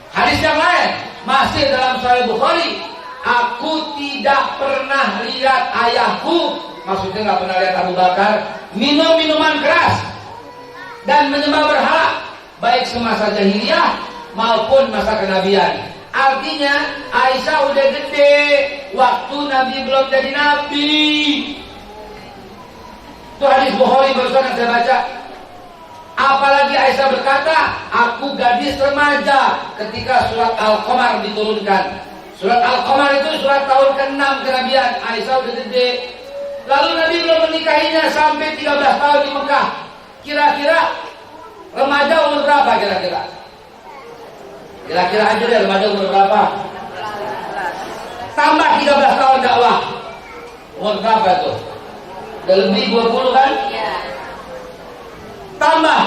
Hadis yang lain masih dalam Sahih Bukhari, aku tidak pernah lihat ayahku, maksudnya nggak pernah lihat Abu Bakar, minum minuman keras dan menyembah berhala, baik semasa jahiliyah maupun masa kenabian. Artinya Aisyah udah gede waktu Nabi belum jadi nabi. Itu hadis Bukhari barusan yang saya baca. Apalagi Aisyah berkata, aku gadis remaja ketika surat Al-Qamar diturunkan. Surat Al-Qamar itu surat tahun ke-6 kenabian. Aisyah udah gede. Lalu Nabi belum menikahinya sampai 13 tahun di Mekah. Kira-kira remaja umur berapa kira-kira? Kira-kira aja deh, remaja umur berapa? Tambah 13 tahun dakwah. Umur berapa tuh? Udah lebih 20 kan? Iya. Tambah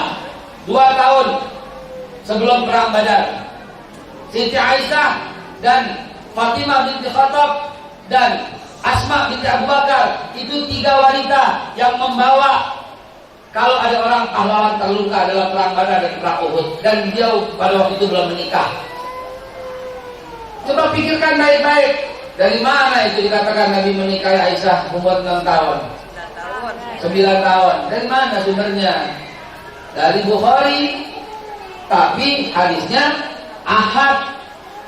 2 tahun sebelum perang Badar. Siti Aisyah dan Fatimah binti Khattab dan Asma binti Abu Bakar, itu 3 wanita yang membawa kalau ada orang pahlawan terluka dalam perang Badar dan perang Uhud, dan dia pada waktu itu belum menikah. Coba pikirkan baik-baik, dari mana itu dikatakan Nabi menikahi Aisyah umur 6 tahun, 9 tahun? Dari mana sumbernya? Dari Bukhari, tapi hadisnya ahad,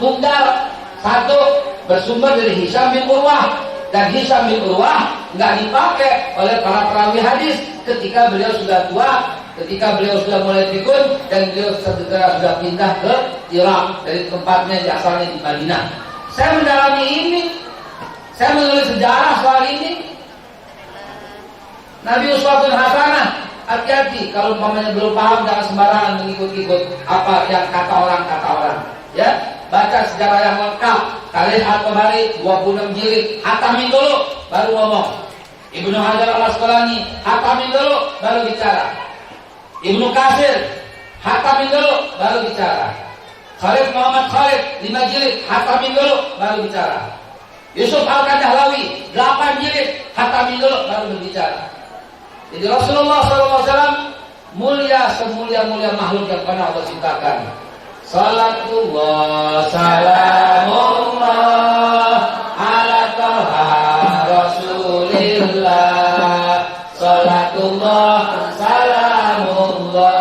tunggal, satu, bersumber dari Hisham bin Urwah, dan Hisham bin Urwah nggak dipakai oleh para perawi hadis ketika beliau sudah tua, ketika beliau sudah mulai pikun, dan beliau segera sudah pindah ke Irak dari tempatnya di asalnya di Madinah. Saya mendalami ini, saya menulis sejarah soal ini. Nabi uswatun hasanah. Hati-hati kalau umpamanya belum paham, jangan sembarangan mengikut-ikut apa yang kata orang. Ya, baca sejarah yang lengkap, Khalil At-Tabari 26 jilid, hatamin dulu baru ngomong. Ibnu Hajar Al-Asqalani hatamin dulu baru bicara. Ibnu Katsir hatamin dulu baru bicara. Khalid Muhammad Khalid 5 jilid hatamin dulu baru bicara. Yusuf Al-Kadahlawi 8 jilid hatamin dulu baru berbicara. Jadi Rasulullah SAW mulia semulia-mulia makhluk yang pernah Allah ciptakan. Salatullah salamullah ala taha rasulillah. Salatullah salamullah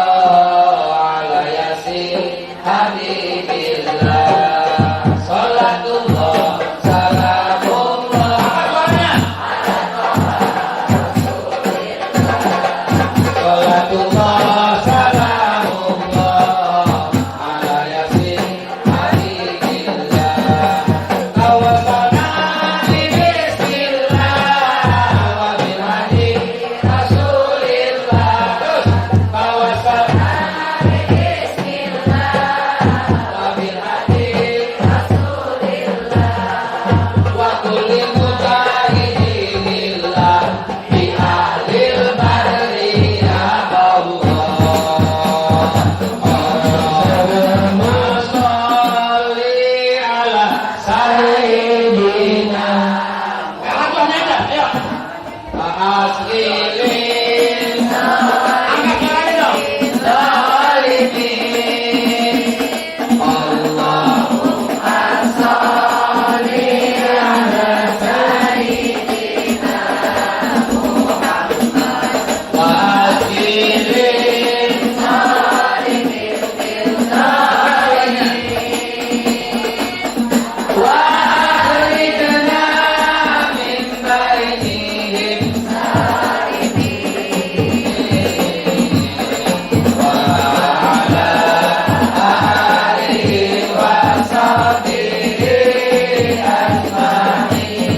ala yasin habibillah. Salatullah salamullah. Apa suaranya? Salatullah salamullah ala yasin habibillah. Tawassalna bi bismillah wa bil hadi rasulillah. Terus tawassalna bi bismillah wa bil hadi rasulillah wa kulli mujahidillah bi ahlil badri ya Allah. Allahumma sholli ala sayyidina. Lagunya ada, ayo. As'ilin angkat suaranya dong. Zalimin. Allahumma sholli ala sayyidina Muhammad wa as'ilin zalimin bil zalimin wa akhrijna min bainihim wa ala alihi wa sahbihi ajma'in.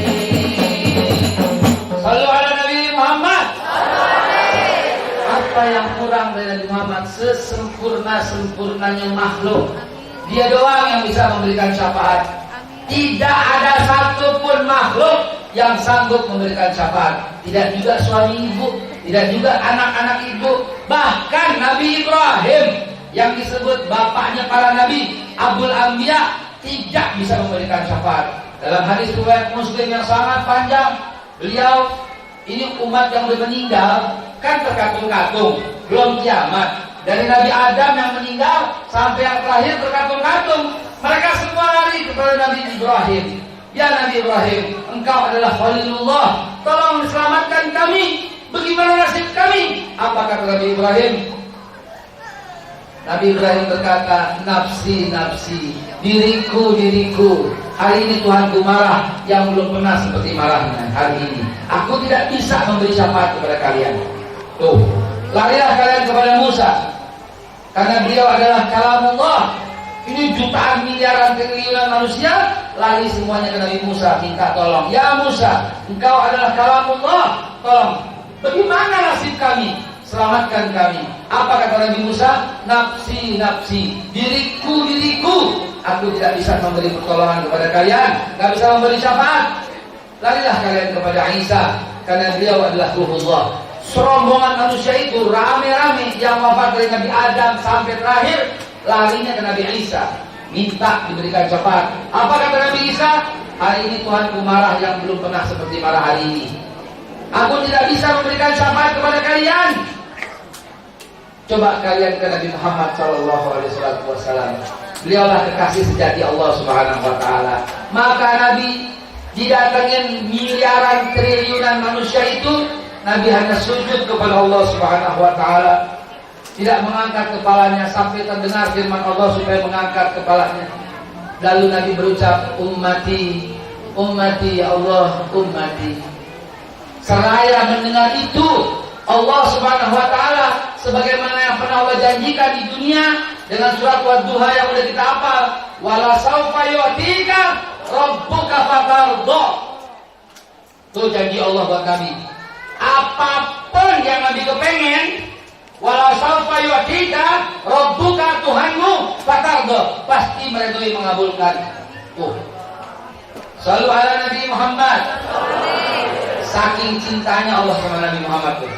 Sallu ala Nabi Muhammad. Apa yang kurang dari Nabi Muhammad? Sesempurna-sempurnanya makhluk, dia doang yang bisa memberikan syafaat. Tidak ada satupun makhluk yang sanggup memberikan syafaat. Tidak juga suami ibu, tidak juga anak-anak ibu. Bahkan Nabi Ibrahim yang disebut bapaknya para nabi, Abul Anbiya, tidak bisa memberikan syafaat. Dalam hadis riwayat Muslim yang sangat panjang, beliau, ini umat yang sudah meninggal kan terkatung-katung, belum kiamat. Dari Nabi Adam yang meninggal sampai yang terakhir terkatung-katung, mereka semua lari kepada Nabi Ibrahim. Ya Nabi Ibrahim, engkau adalah Khalilullah, tolong selamatkan kami. Bagaimana nasib kami? Apa kata Nabi Ibrahim? Nabi Ibrahim berkata, nafsi, nafsi, diriku, diriku. Hari ini Tuhanku marah yang belum pernah seperti marahnya hari ini. Aku tidak bisa memberi syafaat kepada kalian. Tuh, larilah kalian kepada Musa, karena beliau adalah kalamullah. Ini jutaan miliaran triliunan manusia lari semuanya ke Nabi Musa, minta tolong. Ya Musa, engkau adalah kalamullah, tolong. Bagaimana nasib kami? Selamatkan kami. Apa kata Nabi Musa? Nafsi, nafsi, diriku, diriku. Aku tidak bisa memberi pertolongan kepada kalian, tidak bisa memberi syafaat. Larilah kalian kepada Isa, karena beliau adalah Ruhullah. Serombongan manusia itu rame-rame yang wafat dari Nabi Adam sampai terakhir larinya ke Nabi Isa, minta diberikan syafaat. Apa kata Nabi Isa? Hari ini Tuhanku marah yang belum pernah seperti marah hari ini. Aku tidak bisa memberikan syafaat kepada kalian. Coba kalian ke Nabi Muhammad SAW. Beliaulah kekasih sejati Allah Subhanahu Wa Taala. Maka Nabi didatangin miliaran triliunan manusia itu, Nabi hanya sujud kepada Allah Subhanahu Wa Taala, tidak mengangkat kepalanya sampai terdengar firman Allah supaya mengangkat kepalanya. Lalu Nabi berucap, ummati, ummati, ya Allah, ummati. Seraya mendengar itu, Allah Subhanahu Wa Taala, sebagaimana yang pernah Allah janjikan di dunia dengan surat Wadduha yang sudah kita hafal, wala saufa yu'tika rabbuka fatarda. Itu janji Allah buat Nabi. Apapun yang Nabi kepengen, wala saufa yu'tika rabbuka, Tuhanmu, fatarda, pasti meridhoi, mengabulkan. Selalu ala Nabi Muhammad. Saking cintanya Allah sama Nabi Muhammad tuh.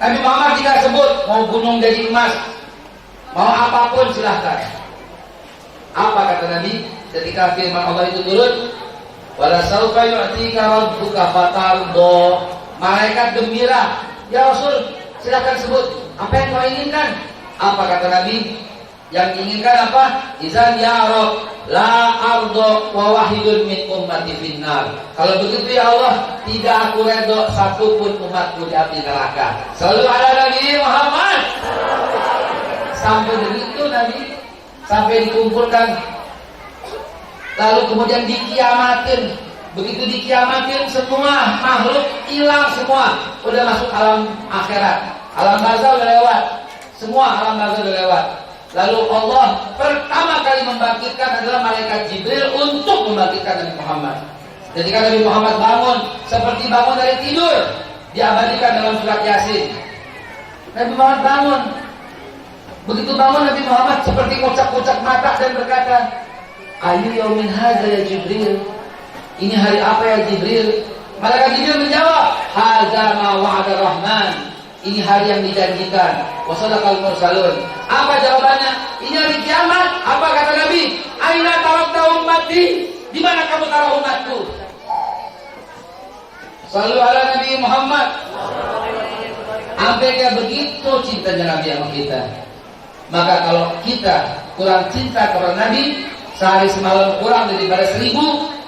Nabi Muhammad tidak sebut mau gunung jadi emas, mau apapun silahkan. Apa kata Nabi ketika firman Allah itu turun? Wala saufa yu'tika rabbuka fatardo. Malaikat gembira, ya Rasul, silahkan sebut apa yang kau inginkan. Apa kata Nabi? Yang diinginkan apa? Izan ya Rabb la ardo wa wahidun min ummati finnar. Kalau begitu ya Allah, tidak aku redho satupun umatku di api neraka. Selalu ada Nabi Muhammad. Sampai begitu Nabi, sampai dikumpulkan. Lalu kemudian dikiamatin. Begitu dikiamatin, semua makhluk hilang semua, udah masuk alam akhirat. Alam barzah udah lewat. Semua alam barzah udah lewat. Lalu Allah pertama kali membangkitkan adalah malaikat Jibril untuk membangkitkan Nabi Muhammad. Ketika Nabi Muhammad bangun, seperti bangun dari tidur, diabadikan dalam surat Yasin. Nabi Muhammad bangun. Begitu bangun Nabi Muhammad seperti ngucap-ngucap mata dan berkata, Ayu yaumin hadza ya Jibril. Ini hari apa ya Jibril? Malaikat Jibril menjawab, Hadza ma wa'ada Rahman. Ini hari yang dijanjikan. Wasadaqal mursalun. Apa jawabannya? Ini hari kiamat. Apa kata Nabi? Aina tarakta ummati? Di mana kamu taruh umatku? Selalu ala Nabi Muhammad. Sampai kayak begitu cintanya Nabi sama kita. Maka kalau kita kurang cinta kepada Nabi, sehari semalam kurang daripada 1000,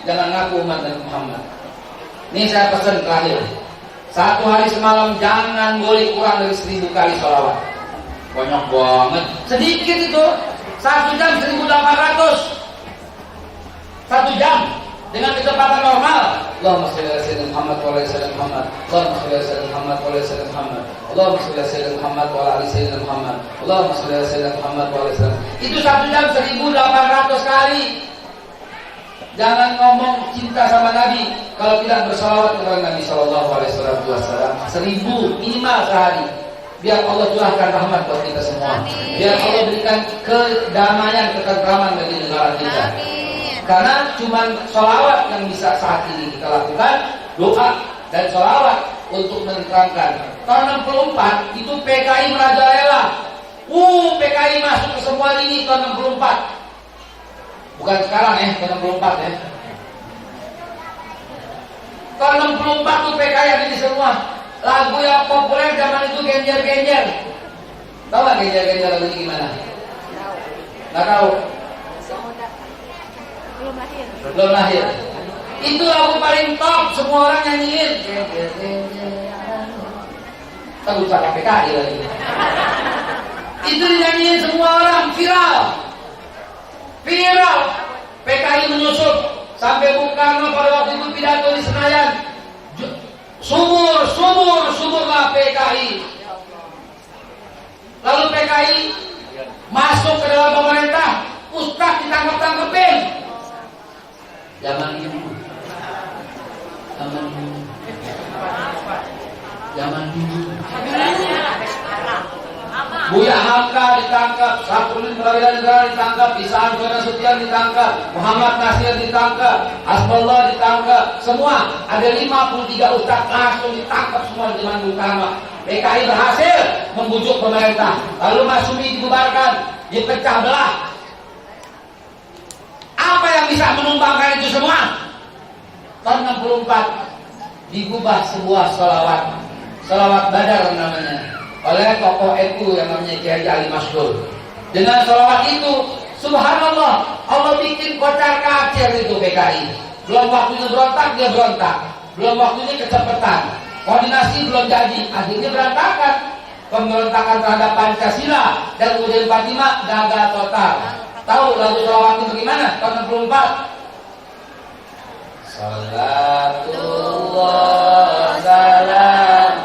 jangan ngaku umat Nabi Muhammad. Ini saya pesan terakhir. Satu hari semalam jangan boleh kurang dari 1000 kali sholawat. Banyak banget. Sedikit itu. 1 jam 1800. 1 jam dengan kecepatan normal. Allahumma shalli ala sayyidina Muhammad wa ala sayyidina Muhammad. Allahumma shalli ala sayyidina Muhammad wa ala sayyidina Muhammad. Allahumma shalli ala sayyidina Muhammad wa ala sayyidina Muhammad. Allahumma shalli ala sayyidina Muhammad wa ala sayyidina. Itu 1 jam 1800 kali. Jangan ngomong cinta sama Nabi kalau tidak bersalawat kepada Nabi Sallallahu Alaihi Wasallam. 1000 minimal sehari. Biar Allah curahkan rahmat buat kita semua. Biar Allah berikan kedamaian, ketentraman bagi negara kita. Karena cuma salawat yang bisa saat ini kita lakukan, doa dan salawat untuk menerangkan. Tahun 64 itu PKI merajalela. PKI masuk ke semua ini tahun 64. Bukan sekarang tahun 64 ya. Tahun 64 tuh PKI ada di semua. Lagu yang populer zaman itu genjer-genjer. Tahu gak genjer-genjer lagu ini gimana? Gak tahu. Belum lahir. Itu lagu paling top, semua orang nyanyiin. Lagu cakap PKI lagi. Itu dinyanyiin semua orang, viral. PKI menyusup sampai Bung Karno pada waktu itu pidato di Senayan. Sumurlah PKI. Lalu PKI masuk ke dalam pemerintah, ustaz ditangkap-tangkepin. Zaman dulu. Buya Hamka ditangkap, Sapuddin Prawira ditangkap, Isa Anwar Nasution ditangkap, Muhammad Nasir ditangkap, Asballah ditangkap, semua ada 53 ustaz langsung ditangkap semua di zaman Bung Karno. PKI berhasil membujuk pemerintah, lalu Masyumi dibubarkan, dipecah belah. Apa yang bisa menumbangkan itu semua? Tahun 64 digubah sebuah salawat Badar namanya, oleh tokoh NU yang namanya Kiai Ali Masdur. Dengan salawat itu, subhanallah, Allah bikin kocar kacir itu PKI. Belum waktunya berontak, dia berontak. Belum waktunya kecepatan. Koordinasi belum jadi, akhirnya berantakan. Pemberontakan terhadap Pancasila dan UUD 45 gagal total. Tahu lagu salawat itu bagaimana? Tahun 64. Salatullah salamullah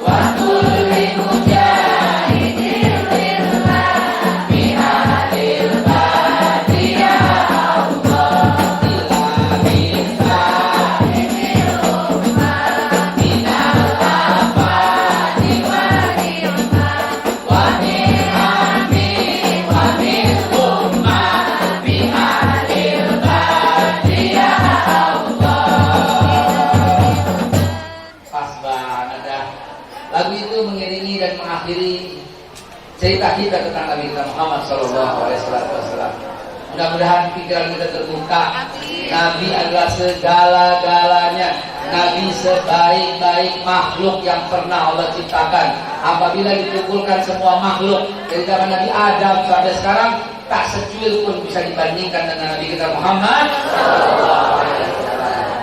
Wa kulli mujahid cerita kita tentang Nabi kita Muhammad SAW. Mudah-mudahan pikiran kita terbuka. Nabi adalah segala-galanya. Nabi sebaik-baik makhluk yang pernah Allah ciptakan. Apabila dikumpulkan semua makhluk dari zaman Nabi Adam sampai sekarang, tak secuil pun bisa dibandingkan dengan Nabi kita Muhammad.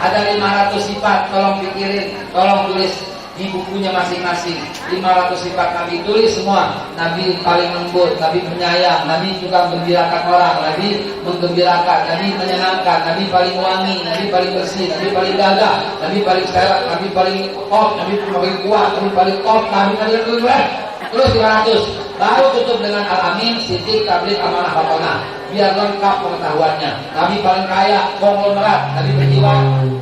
Ada 500 sifat, tolong pikirin, tolong tulis di bukunya masing-masing. 500 sifat Nabi, tulis semua. Nabi paling lembut, Nabi penyayang, Nabi juga menggembirakan orang, Nabi menggembirakan, Nabi menyenangkan, Nabi paling wangi, Nabi paling bersih, Nabi paling gagah, Nabi paling sehat, Nabi paling top, Nabi paling kuat, Nabi paling top, Nabi paling keren. Terus 500. Baru tutup dengan Al-Amin, Siddiq, Tabligh, Amanah, Batonah. Biar lengkap pengetahuannya. Nabi paling kaya, konglomerat, Nabi berjiwa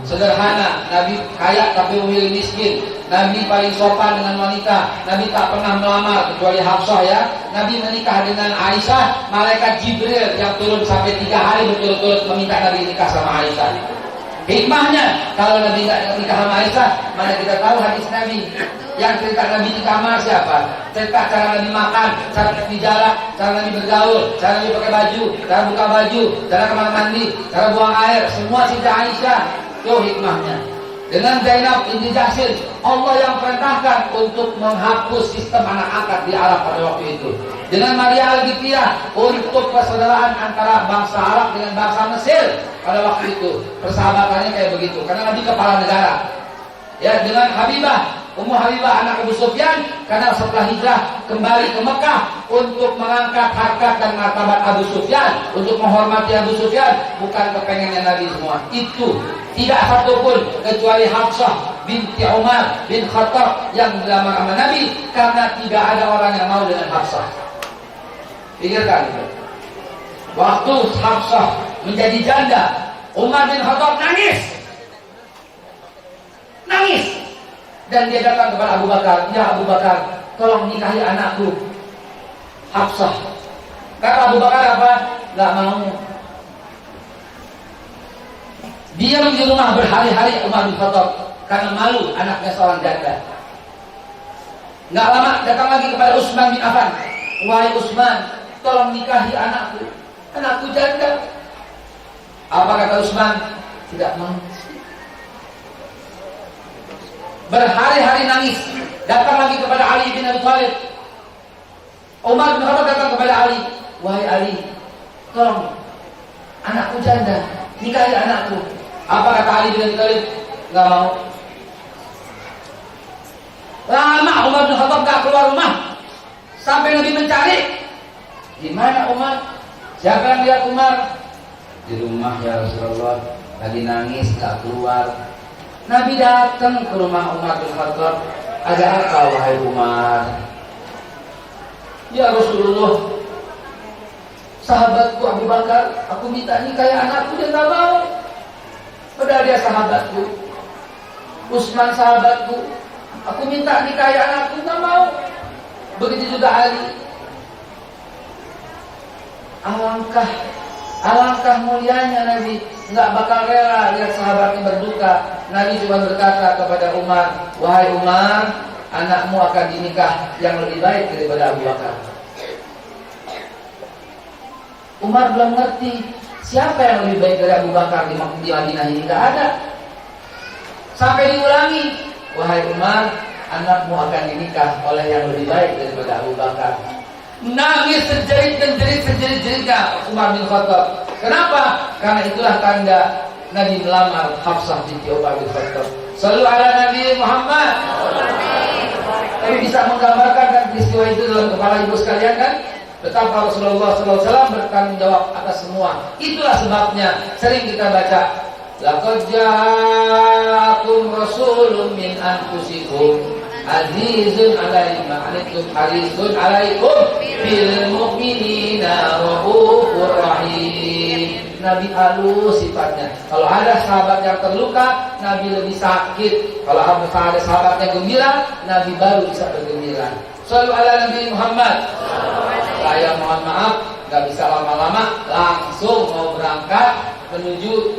sederhana, Nabi kaya tapi memilih miskin. Nabi paling sopan dengan wanita. Nabi tak pernah melamar kecuali Hafsah ya. Nabi menikah dengan Aisyah. Malaikat Jibril yang turun sampai 3 hari berturut-turut meminta Nabi nikah sama Aisyah. Hikmahnya, kalau Nabi nggak nikah sama Aisyah, mana kita tahu hadis Nabi. Yang cerita Nabi di kamar siapa? Cerita cara Nabi makan, cara Nabi jalan, cara Nabi bergaul, cara Nabi pakai baju, cara buka baju, cara kamar mandi, cara buang air, semua cerita Aisyah. Itu hikmahnya. Dengan Zainab binti Jahsy, Allah yang perintahkan untuk menghapus sistem anak angkat di Arab pada waktu itu. Dengan Maria Al-Qibtiyah untuk persaudaraan antara bangsa Arab dengan bangsa Mesir pada waktu itu. Persahabatannya kayak begitu, karena Nabi kepala negara. Ya, dengan Habibah, Ummu Habibah anak Abu Sufyan, karena setelah hijrah kembali ke Mekah untuk mengangkat harkat dan martabat Abu Sufyan, untuk menghormati Abu Sufyan, bukan kepengennya Nabi semua. Itu tidak satupun kecuali Hafsah binti Umar bin Khattab yang dilamar sama Nabi, karena tidak ada orang yang mau dengan Hafsah. Pikirkan itu. Waktu Hafsah menjadi janda, Umar bin Khattab nangis. Dan dia datang kepada Abu Bakar, ya Abu Bakar, tolong nikahi anakku Hafsah. Kata Abu Bakar apa? Gak mau. Diam di rumah berhari-hari Umar bin Khattab karena malu anaknya seorang janda. Gak lama datang lagi kepada Utsman bin Affan, wahai Utsman, tolong nikahi anakku janda. Apa kata Utsman? Tidak mau. Berhari-hari nangis. Datang lagi kepada Ali bin Abi Thalib. Umar bin Khattab datang kepada Ali, wahai Ali, tolong anakku janda, nikahi anakku. Apa kata Ali bin Abi Thalib? Gak mau. Lama Umar bin Khattab gak keluar rumah sampai Nabi mencari. Di mana Umar? Siapa yang lihat Umar? Di rumah ya Rasulullah, lagi nangis gak keluar. Nabi datang ke rumah Umar bin Khattab. Ada apa wahai Umar? Ya Rasulullah, sahabatku Abu Bakar, aku minta nikahi anakku, dia tak mau. Padahal dia sahabatku. Utsman sahabatku, aku minta nikahi anakku, tak mau. Begitu juga Ali. Alangkah mulianya Nabi, nggak bakal rela lihat sahabatnya berduka. Nabi cuma berkata kepada Umar, wahai Umar, anakmu akan dinikah yang lebih baik daripada Abu Bakar. Umar belum ngerti siapa yang lebih baik dari Abu Bakar di Madinah ini, nggak ada. Sampai diulangi, wahai Umar, anakmu akan dinikah oleh yang lebih baik daripada Abu Bakar. Nangis sejerit-jeritnya Umar bin Khattab. Kenapa? Karena itulah tanda Nabi melamar Hafsah binti Umar bin Khattab. Shallu ala Nabi Muhammad. Tapi bisa menggambarkan kan peristiwa itu dalam kepala ibu sekalian kan? Betapa Rasulullah SAW bertanggung jawab atas semua. Itulah sebabnya sering kita baca, laqad ja'akum rasulun min anfusikum azizun 'alaihi ma 'anittum harisun 'alaikum bil mu'minina raufur rahim. Nabi halus sifatnya. Kalau ada sahabat yang terluka, Nabi lebih sakit. Kalau ada sahabat yang gembira, Nabi baru bisa bergembira. Shallu ala Nabi Muhammad. Saya mohon maaf, gak bisa lama-lama, langsung mau berangkat menuju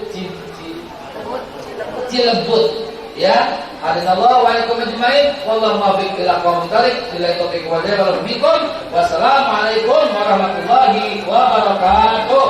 Cilebut. Ya, Hadinallahu wa alaikum ajma'in. Wallahu muwaffiq ila aqwamit thoriq. Billahi taufiq wal hidayah. Wassalamualaikum warahmatullahi wabarakatuh.